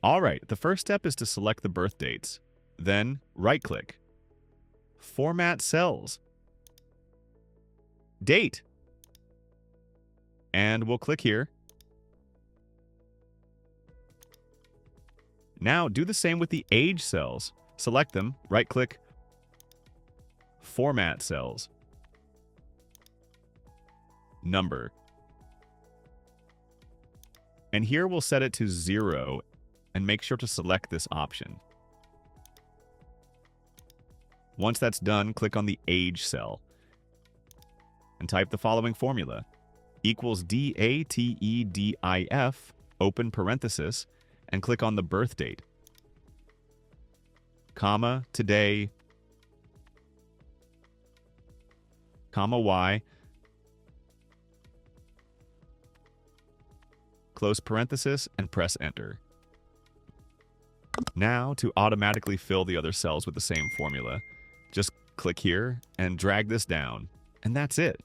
All right, the first step is to select the birth dates. Then right-click, Format Cells, Date, and we'll click here. Now do the same with the age cells. Select them, right-click, Format Cells, Number. And here we'll set it to 0 and make sure to select this option. Once that's done, click on the age cell and type the following formula: equals DATEDIF, open parenthesis, and click on the birth date, comma, today, comma, Y, close parenthesis, and press enter. Now, to automatically fill the other cells with the same formula, just click here and drag this down, and that's it.